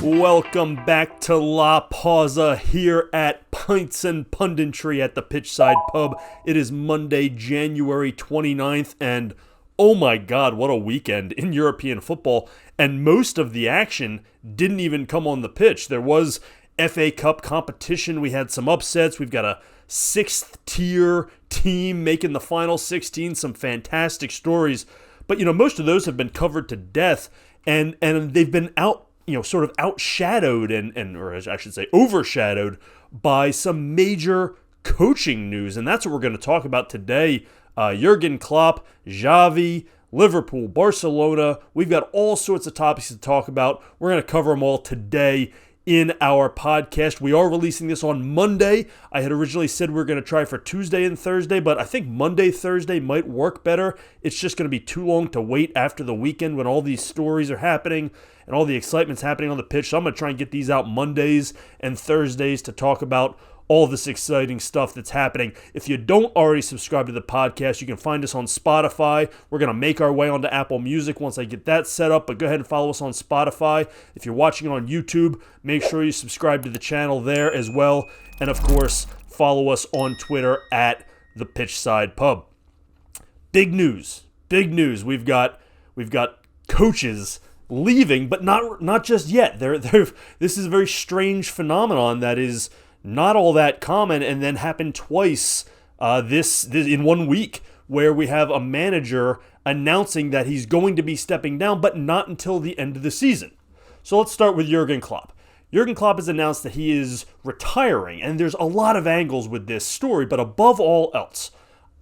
Welcome back to La Pausa here at Pints and Punditry at the Pitchside pub. It is Monday, January 29th, and oh my god, what a weekend in European football. And most of the action didn't even come on the pitch. There was FA Cup competition. We had some upsets. We've got a sixth-tier team making the final 16. Some fantastic stories. But, most of those have been covered to death, and they've been sort of outshadowed or I should say overshadowed by some major coaching news. And that's what we're going to talk about today. Jurgen Klopp, Xavi, Liverpool, Barcelona. We've got all sorts of topics to talk about. We're going to cover them all today in our podcast. We are releasing this on Monday. I had originally said we were going to try for Tuesday and Thursday, but I think Monday, Thursday might work better. It's just going to be too long to wait after the weekend when all these stories are happening and all the excitement's happening on the pitch. So I'm going to try and get these out Mondays and Thursdays to talk about all this exciting stuff that's happening. If you don't already subscribe to the podcast, you can find us on Spotify. We're going to make our way onto Apple Music once I get that set up, but go ahead and follow us on Spotify. If you're watching it on YouTube, make sure you subscribe to the channel there as well. And of course, follow us on Twitter at the Pitchside Pub. Big news. We've got coaches leaving, but not just yet. This is a very strange phenomenon that is not all that common, and then happened twice this in 1 week, where we have a manager announcing that he's going to be stepping down, but not until the end of the season. So let's start with Jurgen Klopp. Jurgen Klopp has announced that he is retiring, and there's a lot of angles with this story, but above all else,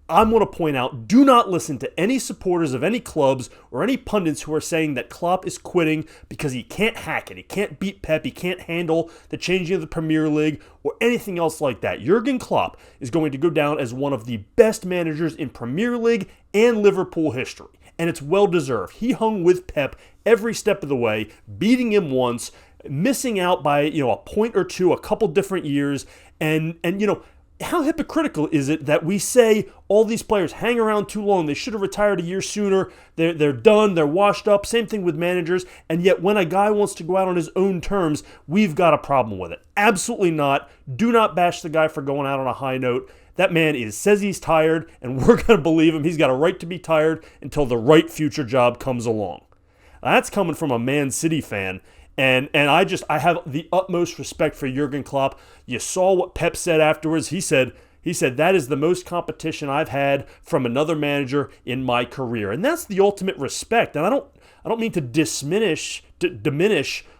I'm going to point out, do not listen to any supporters of any clubs or any pundits who are saying that Klopp is quitting because he can't hack it, he can't beat Pep, he can't handle the changing of the Premier League or anything else like that. Jurgen Klopp is going to go down as one of the best managers in Premier League and Liverpool history, and it's well-deserved. He hung with Pep every step of the way, beating him once, missing out by a point or two a couple different years, and how hypocritical is it that we say all these players hang around too long, they should have retired a year sooner, they're done, they're washed up, same thing with managers, and yet when a guy wants to go out on his own terms, we've got a problem with it. Absolutely not. Do not bash the guy for going out on a high note. That man says he's tired, and we're going to believe him. He's got a right to be tired until the right future job comes along. That's coming from a Man City fan. And I have the utmost respect for Jurgen Klopp. You saw what Pep said afterwards. He said that is the most competition I've had from another manager in my career. And that's the ultimate respect. And I don't mean to diminish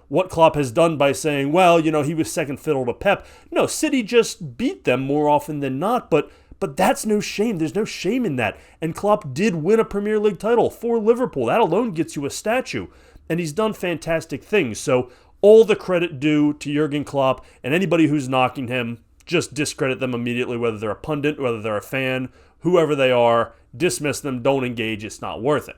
what Klopp has done by saying, well, he was second fiddle to Pep. No, City just beat them more often than not, but that's no shame. There's no shame in that. And Klopp did win a Premier League title for Liverpool. That alone gets you a statue. And he's done fantastic things. So all the credit due to Jurgen Klopp, and anybody who's knocking him, just discredit them immediately, whether they're a pundit, whether they're a fan, whoever they are, dismiss them, don't engage, it's not worth it.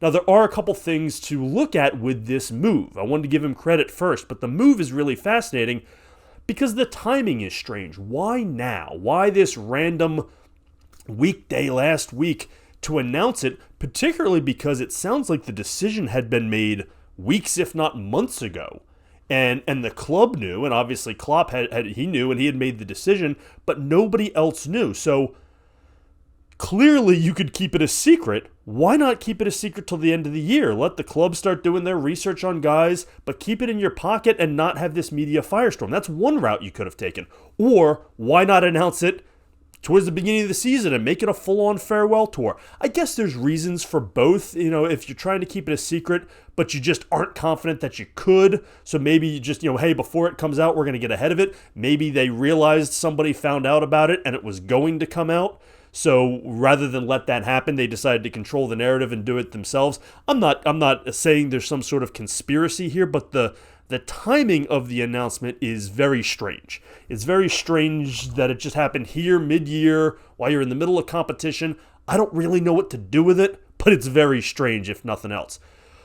Now, there are a couple things to look at with this move. I wanted to give him credit first, but the move is really fascinating because the timing is strange. Why now? Why this random weekday last week to announce it, particularly because it sounds like the decision had been made weeks, if not months ago. And the club knew, and obviously Klopp he knew and he had made the decision, but nobody else knew. So clearly you could keep it a secret. Why not keep it a secret till the end of the year? Let the club start doing their research on guys, but keep it in your pocket and not have this media firestorm. That's one route you could have taken. Or why not announce it towards the beginning of the season and make it a full-on farewell tour? I guess there's reasons for both, if you're trying to keep it a secret, but you just aren't confident that you could. So maybe you just, hey, before it comes out, we're going to get ahead of it. Maybe they realized somebody found out about it and it was going to come out. So rather than let that happen, they decided to control the narrative and do it themselves. I'm not saying there's some sort of conspiracy here, but the timing of the announcement is very strange. It's very strange that it just happened here mid-year while you're in the middle of competition. I don't really know what to do with it, but it's very strange if nothing else.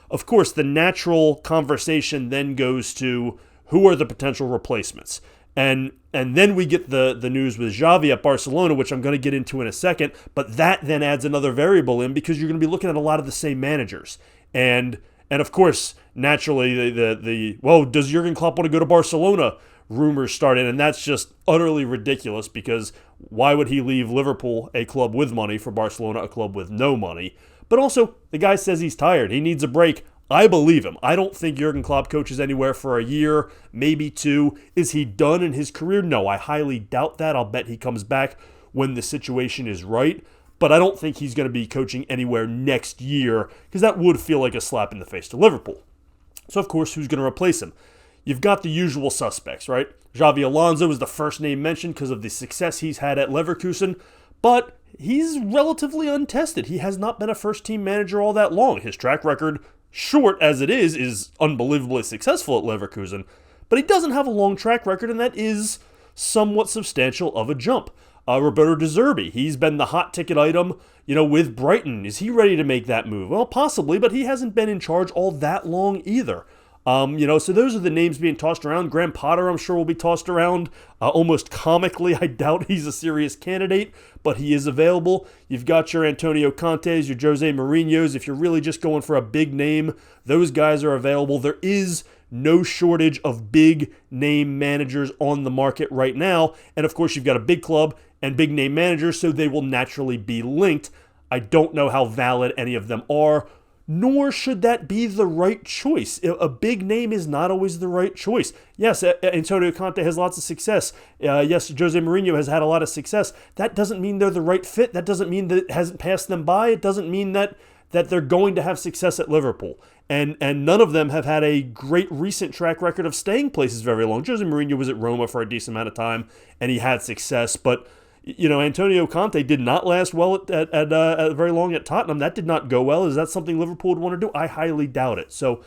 Of course, the natural conversation then goes to who are the potential replacements. And then we get the news with Xavi at Barcelona, which I'm going to get into in a second, but that then adds another variable in because you're going to be looking at a lot of the same managers. And And of course, naturally, well, does Jurgen Klopp want to go to Barcelona? Rumors started, and that's just utterly ridiculous because why would he leave Liverpool, a club with money, for Barcelona, a club with no money? But also, the guy says he's tired. He needs a break. I believe him. I don't think Jurgen Klopp coaches anywhere for a year, maybe two. Is he done in his career? No, I highly doubt that. I'll bet he comes back when the situation is right. But I don't think he's going to be coaching anywhere next year because that would feel like a slap in the face to Liverpool. So, of course, who's going to replace him? You've got the usual suspects, right? Xavi Alonso is the first name mentioned because of the success he's had at Leverkusen, but he's relatively untested. He has not been a first-team manager all that long. His track record, short as it is unbelievably successful at Leverkusen, but he doesn't have a long track record, and that is somewhat substantial of a jump. Roberto De Zerbi, he's been the hot ticket item, with Brighton. Is he ready to make that move? Well, possibly, but he hasn't been in charge all that long either. So those are the names being tossed around. Graham Potter, I'm sure, will be tossed around almost comically. I doubt he's a serious candidate, but he is available. You've got your Antonio Contes, your Jose Mourinhos. If you're really just going for a big name, those guys are available. There is no shortage of big name managers on the market right now. And of course, you've got a big club and big name managers, so they will naturally be linked. I don't know how valid any of them are, nor should that be the right choice. A big name is not always the right choice. Yes, Antonio Conte has lots of success. Yes, Jose Mourinho has had a lot of success. That doesn't mean they're the right fit. That doesn't mean that it hasn't passed them by. It doesn't mean that they're going to have success at Liverpool. And none of them have had a great recent track record of staying places very long. Jose Mourinho was at Roma for a decent amount of time, and he had success, but Antonio Conte did not last well at very long at Tottenham. That did not go well. Is that something Liverpool would want to do? I highly doubt it. So,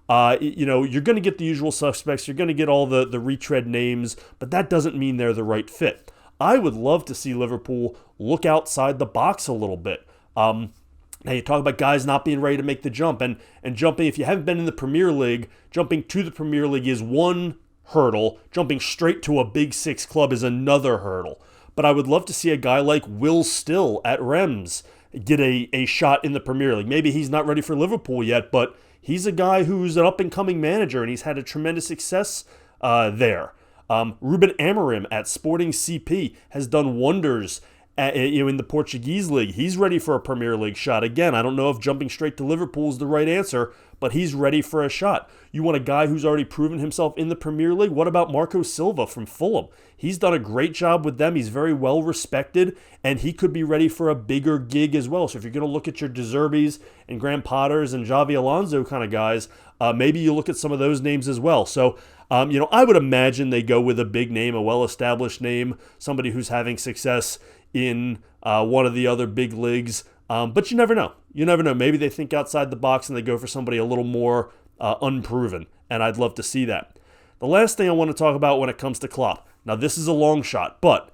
you're going to get the usual suspects. You're going to get all the retread names, but that doesn't mean they're the right fit. I would love to see Liverpool look outside the box a little bit. Now, you talk about guys not being ready to make the jump, and jumping, if you haven't been in the Premier League, jumping to the Premier League is one hurdle. Jumping straight to a Big Six club is another hurdle. But I would love to see a guy like Will Still at Reims get a shot in the Premier League. Maybe he's not ready for Liverpool yet, but he's a guy who's an up-and-coming manager, and he's had a tremendous success there. Ruben Amorim at Sporting CP has done wonders in the Portuguese league. He's ready for a Premier League shot. Again, I don't know if jumping straight to Liverpool is the right answer, but he's ready for a shot. You want a guy who's already proven himself in the Premier League? What about Marco Silva from Fulham? He's done a great job with them. He's very well respected, and he could be ready for a bigger gig as well. So if you're going to look at your De Zerbis and Graham Potters and Xavi Alonso kind of guys, maybe you look at some of those names as well. So, I would imagine they go with a big name, a well-established name, somebody who's having success in one of the other big leagues. But you never know. You never know. Maybe they think outside the box and they go for somebody a little more unproven, and I'd love to see that. The last thing I want to talk about when it comes to Klopp. Now, this is a long shot, but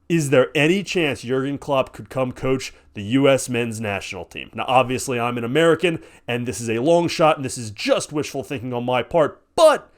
is there any chance Jurgen Klopp could come coach the U.S. men's national team? Now, obviously, I'm an American, and this is a long shot, and this is just wishful thinking on my part, but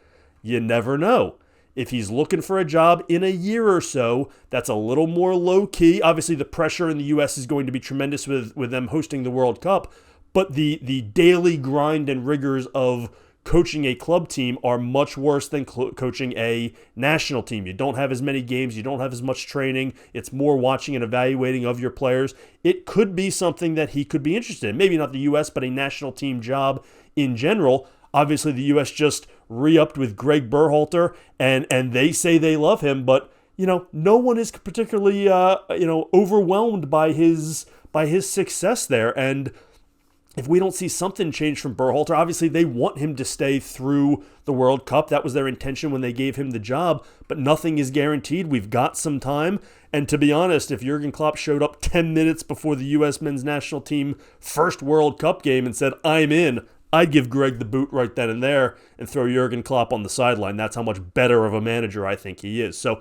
you never know. If he's looking for a job in a year or so, that's a little more low-key. Obviously, the pressure in the U.S. is going to be tremendous with them hosting the World Cup, but the daily grind and rigors of coaching a club team are much worse than coaching a national team. You don't have as many games. You don't have as much training. It's more watching and evaluating of your players. It could be something that he could be interested in. Maybe not the U.S., but a national team job in general. Obviously, the U.S. just re-upped with Greg Berhalter, and they say they love him, but no one is particularly overwhelmed by his success there. And if we don't see something change from Berhalter, obviously they want him to stay through the World Cup. That was their intention when they gave him the job, but nothing is guaranteed. We've got some time. And to be honest, if Jurgen Klopp showed up 10 minutes before the U.S. men's national team first World Cup game and said, "I'm in," I'd give Greg the boot right then and there and throw Jurgen Klopp on the sideline. That's how much better of a manager I think he is. So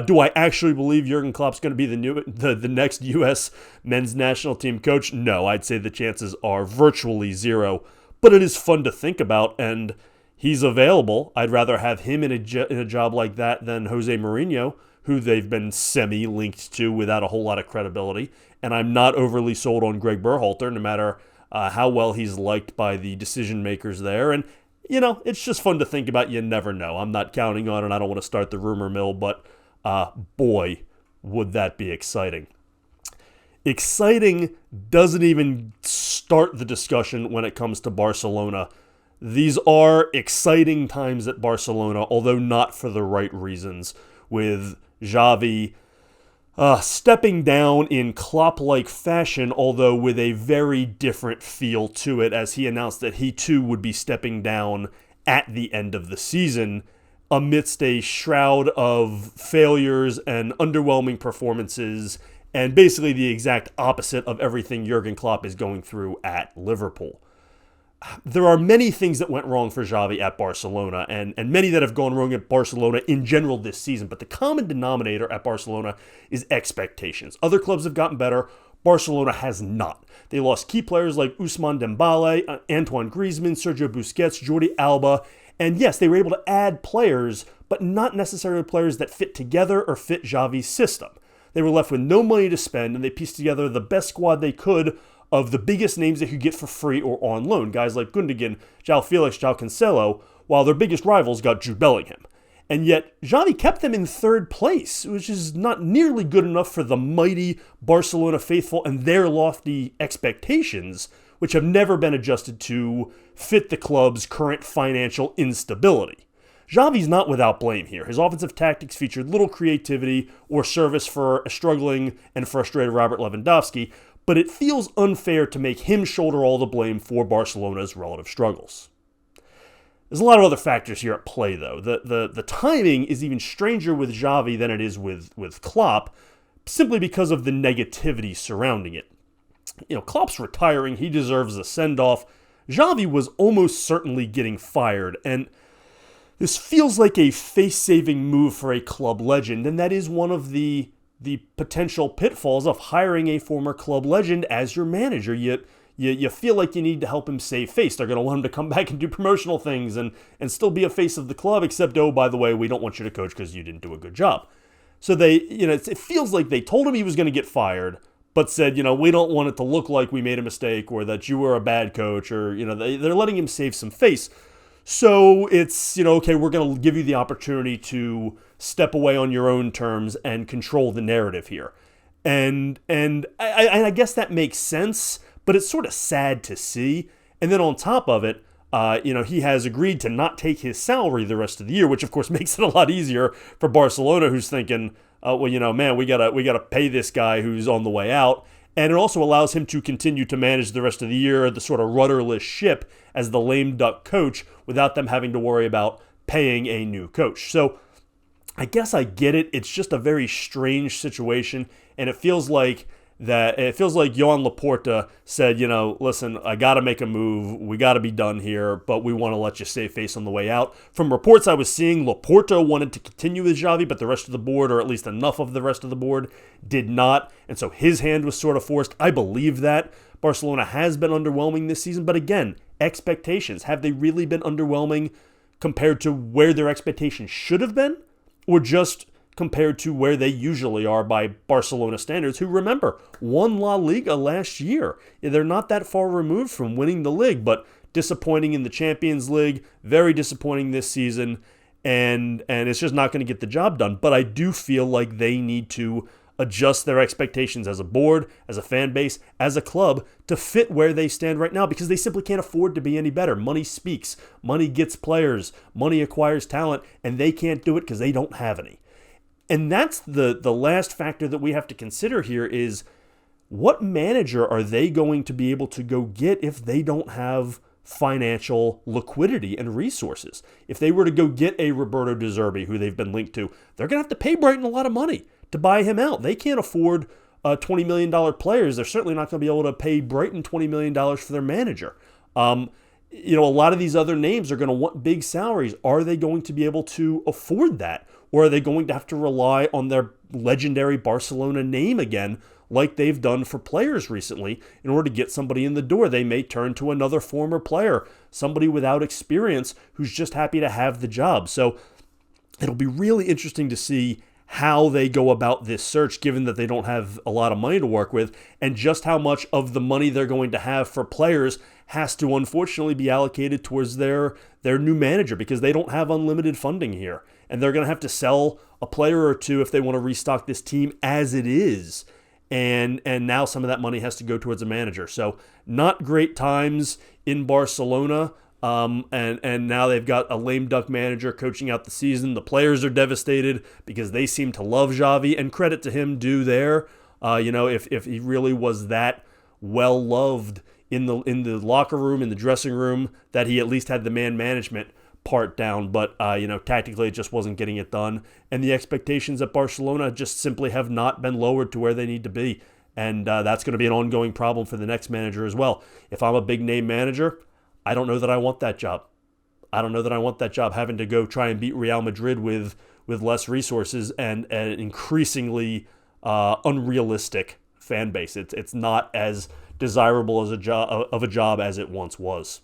do I actually believe Jurgen Klopp's going to be the next U.S. men's national team coach? No, I'd say the chances are virtually zero. But it is fun to think about, and he's available. I'd rather have him in a job like that than Jose Mourinho, who they've been semi-linked to without a whole lot of credibility. And I'm not overly sold on Greg Berhalter, no matter how well he's liked by the decision makers there. And, it's just fun to think about. You never know. I'm not counting on it. I don't want to start the rumor mill, but boy, would that be exciting. Exciting doesn't even start the discussion when it comes to Barcelona. These are exciting times at Barcelona, although not for the right reasons, with Xavi stepping down in Klopp-like fashion, although with a very different feel to it, as he announced that he too would be stepping down at the end of the season amidst a shroud of failures and underwhelming performances, and basically the exact opposite of everything Jurgen Klopp is going through at Liverpool. There are many things that went wrong for Xavi at Barcelona, and many that have gone wrong at Barcelona in general this season, but the common denominator at Barcelona is expectations. Other clubs have gotten better. Barcelona has not. They lost key players like Ousmane Dembele, Antoine Griezmann, Sergio Busquets, Jordi Alba, and yes, they were able to add players, but not necessarily players that fit together or fit Xavi's system. They were left with no money to spend, and they pieced together the best squad they could of the biggest names they could get for free or on loan, guys like Gundogan, João Felix, João Cancelo, while their biggest rivals got Jude Bellingham. And yet, Xavi kept them in third place, which is not nearly good enough for the mighty Barcelona faithful and their lofty expectations, which have never been adjusted to fit the club's current financial instability. Xavi's not without blame here. His offensive tactics featured little creativity or service for a struggling and frustrated Robert Lewandowski, but it feels unfair to make him shoulder all the blame for Barcelona's relative struggles. There's a lot of other factors here at play, though. The timing is even stranger with Xavi than it is with Klopp, simply because of the negativity surrounding it. Klopp's retiring. He deserves a send-off. Xavi was almost certainly getting fired, and this feels like a face-saving move for a club legend, and that is one of the potential pitfalls of hiring a former club legend as your manager. You feel like you need to help him save face. They're going to want him to come back and do promotional things and still be a face of the club, except, oh, by the way, we don't want you to coach because you didn't do a good job. So it feels like they told him he was going to get fired, but said, we don't want it to look like we made a mistake or that you were a bad coach, or, they're letting him save some face. So it's, okay, we're going to give you the opportunity to step away on your own terms and control the narrative here. And I guess that makes sense, but it's sort of sad to see. And then on top of it, he has agreed to not take his salary the rest of the year, which of course makes it a lot easier for Barcelona, who's thinking, man, we gotta pay this guy who's on the way out. And it also allows him to continue to manage the rest of the year, the sort of rudderless ship as the lame duck coach, without them having to worry about paying a new coach. So I guess I get it. It's just a very strange situation, and it feels like Joan Laporta said, listen, I got to make a move. We got to be done here, but we want to let you save face on the way out. From reports I was seeing, Laporta wanted to continue with Xavi, but the rest of the board, or at least enough of the rest of the board, did not, and so his hand was sort of forced. I believe that. Barcelona has been underwhelming this season, but again, expectations. Have they really been underwhelming compared to where their expectations should have been? Or just compared to where they usually are by Barcelona standards, who, remember, won La Liga last year. They're not that far removed from winning the league, but disappointing in the Champions League, very disappointing this season, and it's just not going to get the job done. But I do feel like they need to adjust their expectations as a board, as a fan base, as a club, to fit where they stand right now, because they simply can't afford to be any better. Money speaks. Money gets players. Money acquires talent, and they can't do it because they don't have any. And that's the last factor that we have to consider here is, what manager are they going to be able to go get if they don't have financial liquidity and resources? If they were to go get a Roberto De Zerbi, who they've been linked to, they're going to have to pay Brighton a lot of money to buy him out. They can't afford $20 million players. They're certainly not going to be able to pay Brighton $20 million for their manager. A lot of these other names are going to want big salaries. Are they going to be able to afford that? Or are they going to have to rely on their legendary Barcelona name again, like they've done for players recently? In order to get somebody in the door, they may turn to another former player, somebody without experience who's just happy to have the job. So it'll be really interesting to see how they go about this search, given that they don't have a lot of money to work with, and just how much of the money they're going to have for players has to unfortunately be allocated towards their new manager, because they don't have unlimited funding here. And they're going to have to sell a player or two if they want to restock this team as it is. And now some of that money has to go towards a manager. So not great times in Barcelona. And now they've got a lame duck manager coaching out the season. The players are devastated because they seem to love Xavi, and credit to him due there. If he really was that well loved in the locker room, in the dressing room, that he at least had the man management part down. But tactically it just wasn't getting it done, and the expectations at Barcelona just simply have not been lowered to where they need to be. And that's going to be an ongoing problem for the next manager as well. If I'm a big name manager, I don't know that I want that job. Having to go try and beat Real Madrid with less resources and an increasingly unrealistic fan base. It's not as desirable as a job as it once was.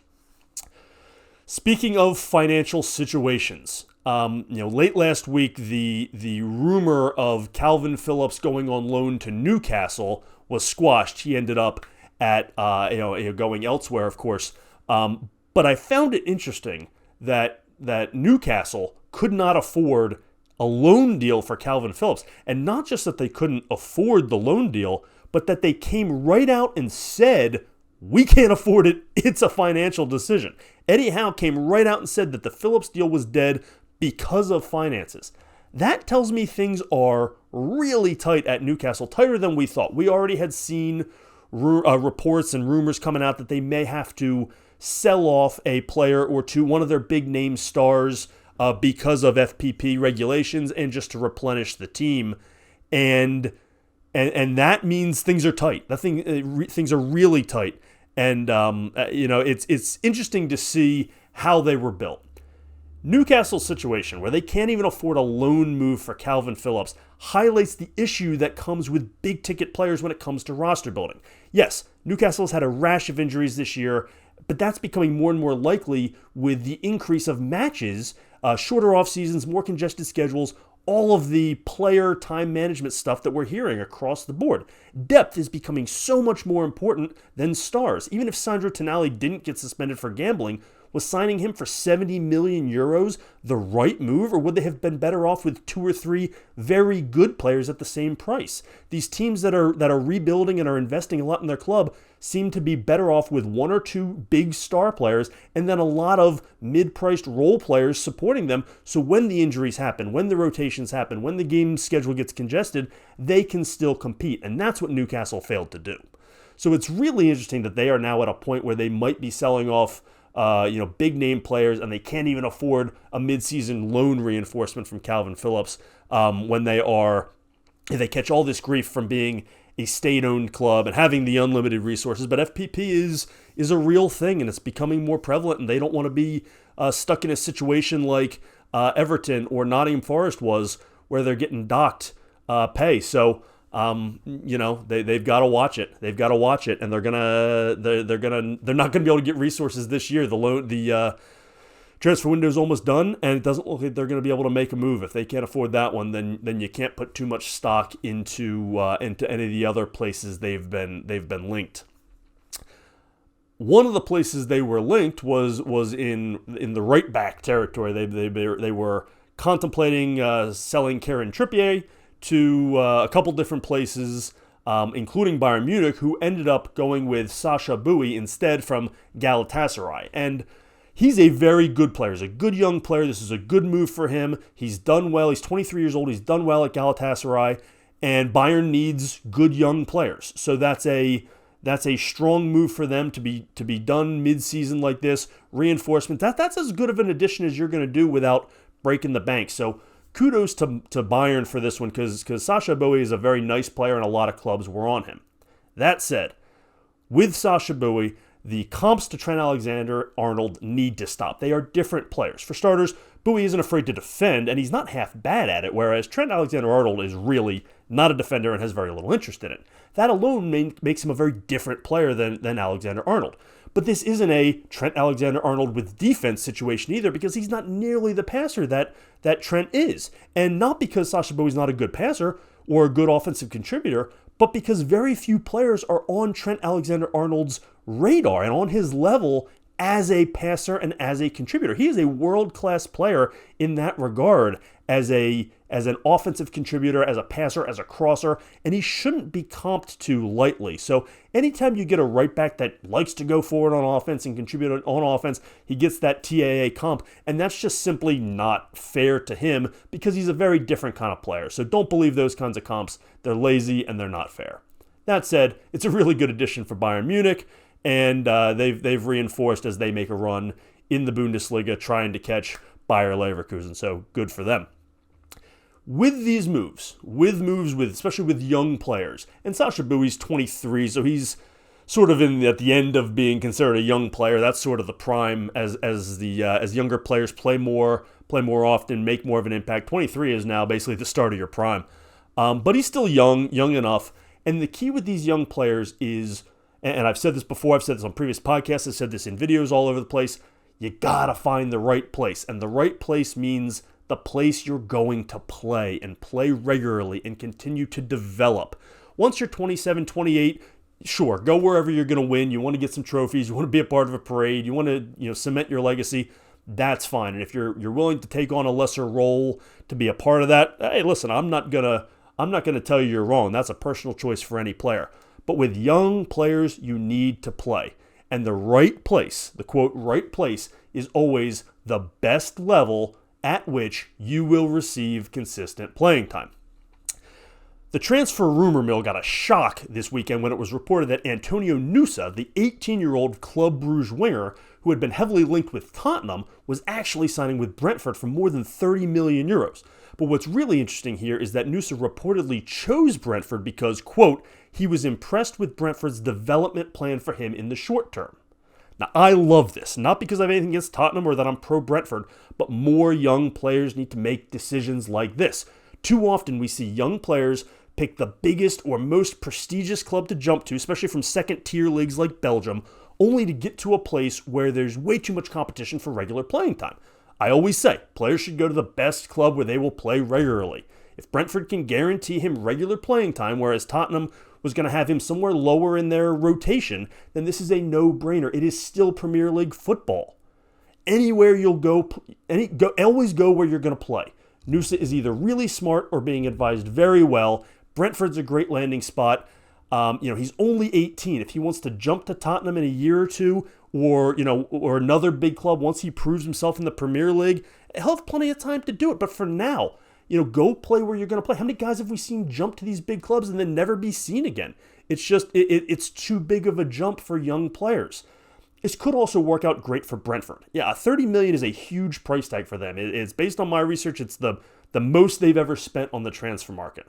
Speaking of financial situations, late last week the rumor of Kalvin Phillips going on loan to Newcastle was squashed. He ended up at going elsewhere, of course. But I found it interesting that Newcastle could not afford a loan deal for Kalvin Phillips. And not just that they couldn't afford the loan deal, but that they came right out and said, we can't afford it. It's a financial decision. Eddie Howe came right out and said that the Phillips deal was dead because of finances. That tells me things are really tight at Newcastle, tighter than we thought. We already had seen reports and rumors coming out that they may have to sell off a player or two, one of their big name stars, because of FPP regulations and just to replenish the team. And that means things are tight. Things are really tight. And it's interesting to see how they were built. Newcastle's situation, where they can't even afford a loan move for Kalvin Phillips, highlights the issue that comes with big-ticket players when it comes to roster building. Yes, Newcastle's had a rash of injuries this year, but that's becoming more and more likely with the increase of matches, shorter off seasons, more congested schedules, all of the player time management stuff that we're hearing across the board. Depth is becoming so much more important than stars. Even if Sandro Tonali didn't get suspended for gambling, was signing him for 70 million euros the right move, or would they have been better off with 2 or 3 very good players at the same price? These teams that are rebuilding and are investing a lot in their club seem to be better off with 1 or 2 big star players and then a lot of mid-priced role players supporting them, so when the injuries happen, when the rotations happen, when the game schedule gets congested, they can still compete. And that's what Newcastle failed to do. So it's really interesting that they are now at a point where they might be selling off big name players, and they can't even afford a mid-season loan reinforcement from Kalvin Phillips when they catch all this grief from being a state-owned club and having the unlimited resources. But FPP is a real thing, and it's becoming more prevalent, and they don't want to be stuck in a situation like Everton or Nottingham Forest was, where they're getting docked pay. So they've got to watch it. They've got to watch it, and they're not gonna be able to get resources this year. The transfer window is almost done, and it doesn't look like they're going to be able to make a move. If they can't afford that one, then you can't put too much stock into any of the other places they've been linked. One of the places they were linked was in the right back territory. They were contemplating selling Kieran Trippier to a couple different places, including Bayern Munich, who ended up going with Sasha Boey instead from Galatasaray. And he's a very good player. He's a good young player. This is a good move for him. He's done well. He's 23 years old. He's done well at Galatasaray. And Bayern needs good young players. So that's a strong move for them to be done mid-season like this. Reinforcement. That's as good of an addition as you're going to do without breaking the bank. So kudos to Bayern for this one, because Sasha Boey is a very nice player and a lot of clubs were on him. That said, with Sasha Boey, the comps to Trent Alexander-Arnold need to stop. They are different players. For starters, Boey isn't afraid to defend, and he's not half bad at it, whereas Trent Alexander-Arnold is really not a defender and has very little interest in it. That alone makes him a very different player than Alexander-Arnold. But this isn't a Trent Alexander-Arnold with defense situation either, because he's not nearly the passer that Trent is. And not because Sasha Boey's not a good passer or a good offensive contributor, but because very few players are on Trent Alexander-Arnold's radar and on his level as a passer and as a contributor. He is a world-class player in that regard as an offensive contributor, as a passer, as a crosser, and he shouldn't be comped to lightly. So anytime you get a right back that likes to go forward on offense and contribute on offense, he gets that TAA comp, and that's just simply not fair to him because he's a very different kind of player. So don't believe those kinds of comps. They're lazy and they're not fair. That said, it's a really good addition for Bayern Munich, and they've reinforced as they make a run in the Bundesliga trying to catch Bayer Leverkusen, so good for them. With these moves, especially with young players, and Sasha Boey's 23, so he's sort of at the end of being considered a young player. That's sort of the prime as younger players play more often, make more of an impact. 23 is now basically the start of your prime, but he's still young enough. And the key with these young players is, and I've said this before, I've said this on previous podcasts, I've said this in videos all over the place, you gotta find the right place, and the right place means the place you're going to play and play regularly and continue to develop. Once you're 27, 28, sure, go wherever you're going to win. You want to get some trophies. You want to be a part of a parade. You want to, cement your legacy. That's fine. And if you're willing to take on a lesser role to be a part of that, hey, listen, I'm not gonna tell you you're wrong. That's a personal choice for any player. But with young players, you need to play. And the right place, the quote, right place, is always the best level at which you will receive consistent playing time. The transfer rumor mill got a shock this weekend when it was reported that Antonio Nusa, the 18-year-old Club Brugge winger who had been heavily linked with Tottenham, was actually signing with Brentford for more than 30 million euros. But what's really interesting here is that Nusa reportedly chose Brentford because, quote, he was impressed with Brentford's development plan for him in the short term. Now, I love this, not because I have anything against Tottenham or that I'm pro-Brentford, but more young players need to make decisions like this. Too often we see young players pick the biggest or most prestigious club to jump to, especially from second-tier leagues like Belgium, only to get to a place where there's way too much competition for regular playing time. I always say, players should go to the best club where they will play regularly. If Brentford can guarantee him regular playing time, whereas Tottenham was going to have him somewhere lower in their rotation, then this is a no-brainer. It is still Premier League football. Anywhere you'll go, always go where you're going to play. Nusa is either really smart or being advised very well. Brentford's a great landing spot. He's only 18. If he wants to jump to Tottenham in a year or two, or another big club once he proves himself in the Premier League, he'll have plenty of time to do it. But for now, go play where you're going to play. How many guys have we seen jump to these big clubs and then never be seen again? It's just, it's too big of a jump for young players. This could also work out great for Brentford. Yeah, $30 million is a huge price tag for them. It's based on my research, it's the most they've ever spent on the transfer market.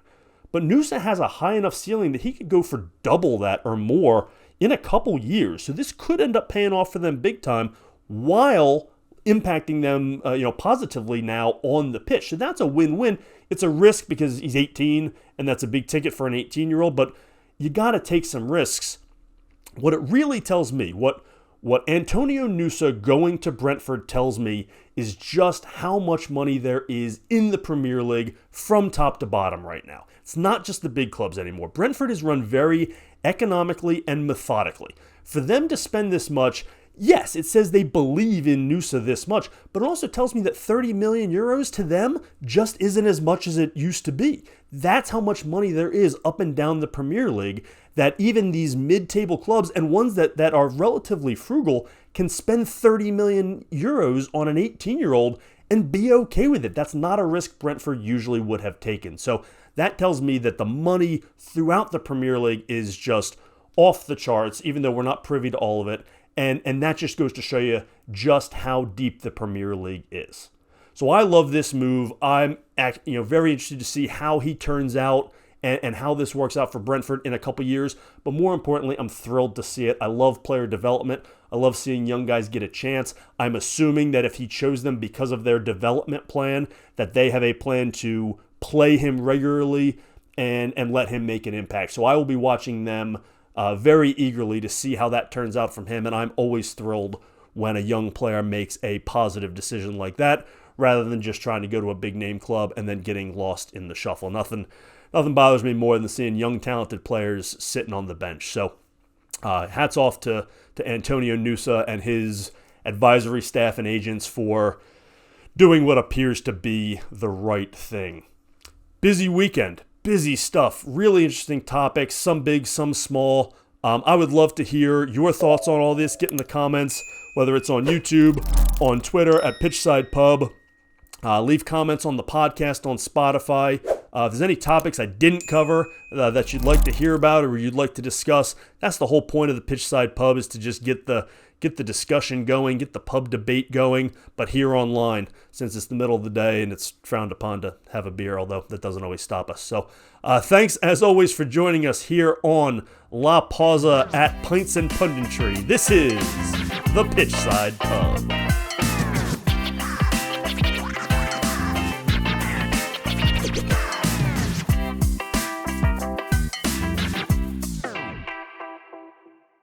But Nusa has a high enough ceiling that he could go for double that or more in a couple years. So this could end up paying off for them big time while impacting them positively now on the pitch. So that's a win-win. It's a risk because he's 18 and that's a big ticket for an 18-year-old, but you got to take some risks. What it really tells me, what Antonio Nusa going to Brentford tells me is just how much money there is in the Premier League from top to bottom right now. It's not just the big clubs anymore. Brentford is run very economically and methodically. For them to spend this much, yes, it says they believe in Nusa this much, but it also tells me that 30 million euros to them just isn't as much as it used to be. That's how much money there is up and down the Premier League, that even these mid-table clubs and ones that are relatively frugal can spend 30 million euros on an 18-year-old and be okay with it. That's not a risk Brentford usually would have taken. So that tells me that the money throughout the Premier League is just off the charts, even though we're not privy to all of it. And that just goes to show you just how deep the Premier League is. So I love this move. I'm very interested to see how he turns out and how this works out for Brentford in a couple years. But more importantly, I'm thrilled to see it. I love player development. I love seeing young guys get a chance. I'm assuming that if he chose them because of their development plan, that they have a plan to play him regularly and let him make an impact. So I will be watching them very eagerly to see how that turns out from him. And I'm always thrilled when a young player makes a positive decision like that, rather than just trying to go to a big name club and then getting lost in the shuffle. Nothing bothers me more than seeing young talented players sitting on the bench. So hats off to Antonio Nusa and his advisory staff and agents for doing what appears to be the right thing. Busy weekend, busy stuff, really interesting topics, some big, some small. I would love to hear your thoughts on all this. Get in the comments, whether it's on YouTube, on Twitter at Pitchside Pub. Leave comments on the podcast on Spotify. If there's any topics I didn't cover that you'd like to hear about or you'd like to discuss, that's the whole point of the Pitchside Pub, is to just get the discussion going, get the pub debate going, but here online, since it's the middle of the day and it's frowned upon to have a beer, although that doesn't always stop us. So thanks, as always, for joining us here on La Pausa at Pints and Punditry. This is the Pitchside Pub.